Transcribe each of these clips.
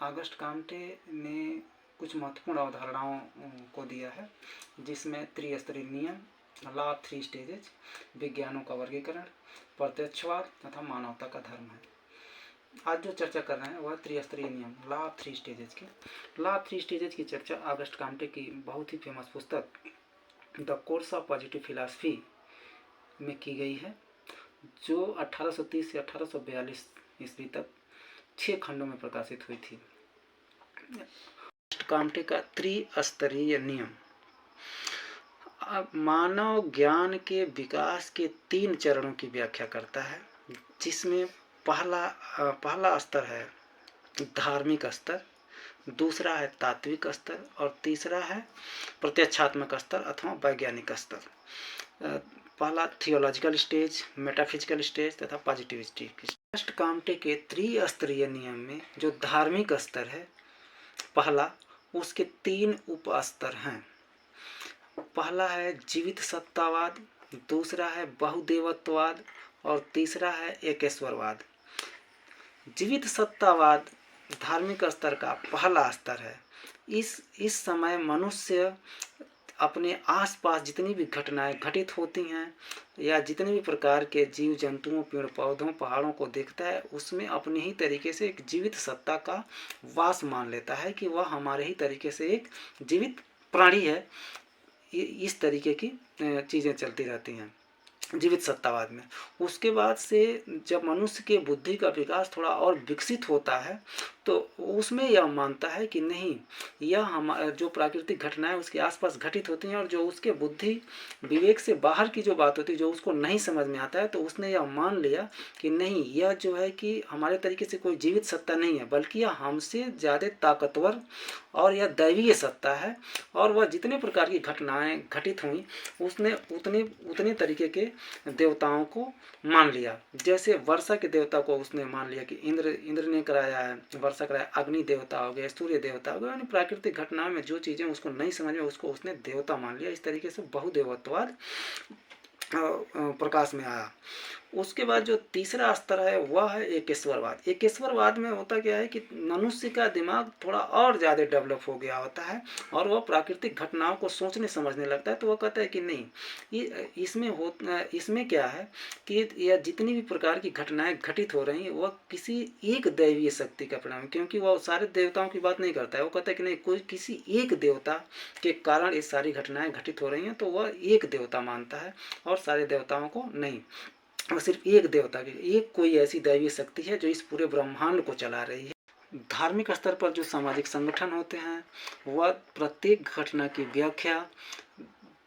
August Comte ने कुछ महत्वपूर्ण अवधारणाओं को दिया है, जिसमें त्रिस्तरीय नियम, लॉ ऑफ थ्री स्टेजेज, विज्ञानों का वर्गीकरण, प्रत्यक्षवाद तथा मानवता का धर्म है। आज जो चर्चा कर रहे हैं वह त्रिस्तरीय नियम, लॉ ऑफ थ्री स्टेजेज की। लॉ ऑफ थ्री स्टेजेज की चर्चा ऑगस्ट काम्टे की बहुत ही फेमस पुस्तक the course of positive philosophy में की गई है, जो 1830 से 1842 ईस्वी तक 6 खंडों में प्रकाशित हुई थी। काम्टे का त्रिस्तरीय नियम मानव ज्ञान के विकास के 3 चरणों की व्याख्या करता है, जिसमें पहला स्तर है धार्मिक स्तर, दूसरा है तात्विक स्तर और तीसरा है प्रत्यक्षात्मक स्तर अथवा वैज्ञानिक स्तर। पहला थियोलॉजिकल स्टेज, मेटाफिजिकल स्टेज तथा पॉजिटिव स्टेज। ऑगस्ट काम्टे के त्रिस्तरीय नियम में जो धार्मिक स्तर है पहला, उसके 3 उप स्तर हैं। पहला है जीवित सत्तावाद, दूसरा है बहुदेवत्ववाद और तीसरा है एकेश्वरवाद। जीवित सत्तावाद धार्मिक स्तर का पहला स्तर है। इस समय मनुष्य अपने आसपास जितनी भी घटनाएं घटित होती हैं या जितने भी प्रकार के जीव जंतुओं, पेड़ पौधों, पहाड़ों को देखता है, उसमें अपने ही तरीके से एक जीवित सत्ता का वास मान लेता है कि वह हमारे ही तरीके से एक जीवित प्राणी है। इस तरीके की चीज़ें चलती रहती हैं जीवित सत्तावाद में। उसके बाद से जब मनुष्य के बुद्धि का विकास थोड़ा और विकसित होता है तो उसमें यह मानता है कि नहीं, यह हमारा जो प्राकृतिक घटनाएं उसके आसपास घटित होती हैं और जो उसके बुद्धि विवेक से बाहर की जो बात होती है, जो उसको नहीं समझ में आता है, तो उसने यह मान लिया कि नहीं, यह जो है कि हमारे तरीके से कोई जीवित सत्ता नहीं है, बल्कि यह हमसे ज़्यादा ताकतवर और यह दैवीय सत्ता है। और वह जितने प्रकार की घटनाएं घटित हुई उसने उतने तरीके के देवताओं को मान लिया। जैसे वर्षा के देवता को उसने मान लिया कि इंद्र ने कराया है, वर्षा कराया। अग्नि देवता हो गए, सूर्य देवता हो गए, यानी प्राकृतिक घटनाओं में जो चीज़ें उसको नहीं समझ में उसको उसने देवता मान लिया। इस तरीके से बहुदेवत्ववाद प्रकाश में आया। उसके बाद जो तीसरा स्तर है वह है एकेश्वरवाद। एकेश्वरवाद में होता क्या है कि मनुष्य का दिमाग थोड़ा और ज़्यादा डेवलप हो गया होता है और वह प्राकृतिक घटनाओं को सोचने समझने लगता है। तो वह कहता है कि नहीं, इसमें क्या है कि यह जितनी भी प्रकार की घटनाएं घटित हो रही हैं वह किसी एक दैवीय शक्ति का परिणाम है, क्योंकि वह सारे देवताओं की बात नहीं करता है। वो कहता है कि नहीं, कोई किसी एक देवता के कारण ये सारी घटनाएं घटित हो रही हैं, तो वह एक देवता मानता है और सारे देवताओं को नहीं। और सिर्फ एक देवता की, एक कोई ऐसी दैवीय शक्ति है जो इस पूरे ब्रह्मांड को चला रही है। धार्मिक स्तर पर जो सामाजिक संगठन होते हैं वह प्रत्येक घटना की व्याख्या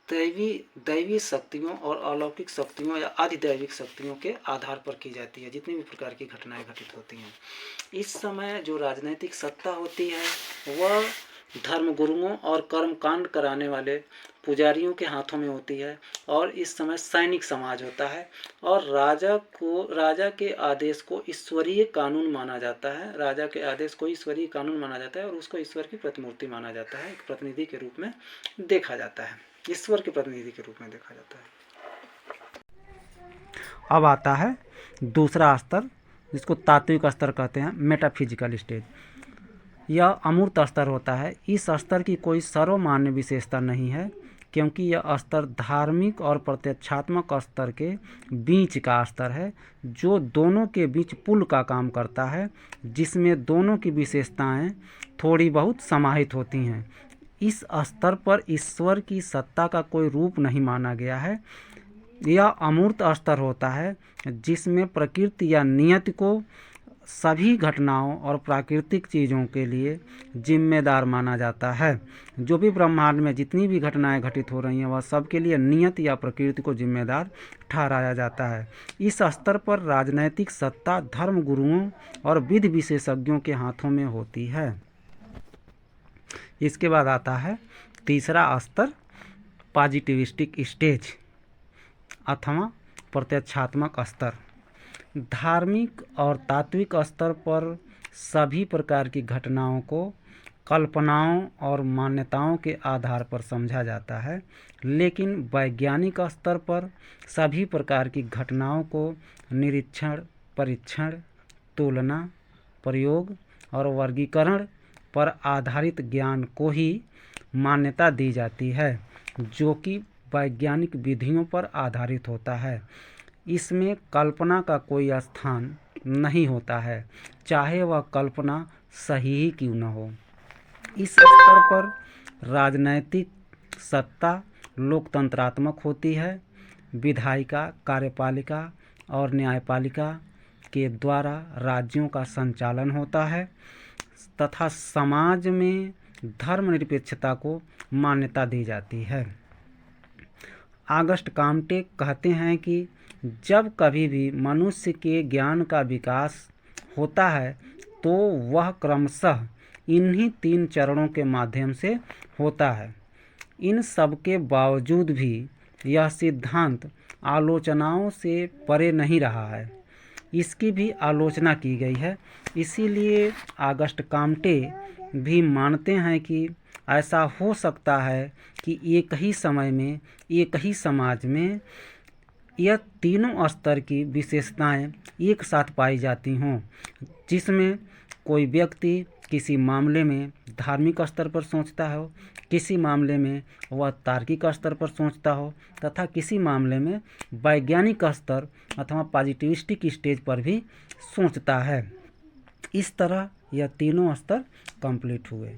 दैवीय शक्तियों और अलौकिक शक्तियों या अधिदैविक शक्तियों के आधार पर की जाती है, जितनी भी प्रकार की घटनाएं घटित होती हैं। इस समय जो राजनीतिक सत्ता होती है वह धर्मगुरुओं और कर्मकांड कराने वाले पुजारियों के हाथों में होती है। और इस समय सैनिक समाज होता है और राजा के आदेश को ईश्वरीय कानून माना जाता है। राजा के आदेश को ईश्वरीय कानून माना जाता है और उसको ईश्वर की प्रतिमूर्ति माना जाता है, एक प्रतिनिधि के रूप में देखा जाता है, ईश्वर के प्रतिनिधि के रूप में देखा जाता है। अब आता है दूसरा स्तर, जिसको तात्विक स्तर कहते हैं, मेटाफिजिकल स्टेज। यह अमूर्त स्तर होता है। इस स्तर की कोई सर्वमान्य विशेषता नहीं है, क्योंकि यह स्तर धार्मिक और प्रत्यक्षात्मक स्तर के बीच का स्तर है, जो दोनों के बीच पुल का काम करता है, जिसमें दोनों की विशेषताएं थोड़ी बहुत समाहित होती हैं। इस स्तर पर ईश्वर की सत्ता का कोई रूप नहीं माना गया है। यह अमूर्त स्तर होता है, जिसमें प्रकृति या नियति को सभी घटनाओं और प्राकृतिक चीज़ों के लिए जिम्मेदार माना जाता है। जो भी ब्रह्मांड में जितनी भी घटनाएं घटित हो रही हैं वह सब के लिए नियत या प्रकृति को जिम्मेदार ठहराया जाता है। इस स्तर पर राजनैतिक सत्ता धर्म गुरुओं और विधि विशेषज्ञों के हाथों में होती है। इसके बाद आता है तीसरा स्तर, पॉजिटिविस्टिक स्टेज अथवा प्रत्यक्षात्मक स्तर। धार्मिक और तात्विक स्तर पर सभी प्रकार की घटनाओं को कल्पनाओं और मान्यताओं के आधार पर समझा जाता है, लेकिन वैज्ञानिक स्तर पर सभी प्रकार की घटनाओं को निरीक्षण, परीक्षण, तुलना, प्रयोग और वर्गीकरण पर आधारित ज्ञान को ही मान्यता दी जाती है, जो कि वैज्ञानिक विधियों पर आधारित होता है। इसमें कल्पना का कोई स्थान नहीं होता है, चाहे वह कल्पना सही ही क्यों न हो। इस स्तर पर राजनैतिक सत्ता लोकतंत्रात्मक होती है। विधायिका, कार्यपालिका और न्यायपालिका के द्वारा राज्यों का संचालन होता है तथा समाज में धर्मनिरपेक्षता को मान्यता दी जाती है। ऑगस्ट कॉम्टे कहते हैं कि जब कभी भी मनुष्य के ज्ञान का विकास होता है तो वह क्रमशः इन्हीं 3 चरणों के माध्यम से होता है। इन सब के बावजूद भी यह सिद्धांत आलोचनाओं से परे नहीं रहा है, इसकी भी आलोचना की गई है। इसीलिए ऑगस्ट कॉम्टे भी मानते हैं कि ऐसा हो सकता है कि एक ही समय में एक ही समाज में यह तीनों स्तर की विशेषताएं एक साथ पाई जाती हों, जिसमें कोई व्यक्ति किसी मामले में धार्मिक स्तर पर सोचता हो, किसी मामले में वह तार्किक स्तर पर सोचता हो तथा किसी मामले में वैज्ञानिक स्तर अथवा पॉजिटिविस्टिक स्टेज पर भी सोचता है। इस तरह यह तीनों स्तर कंप्लीट हुए।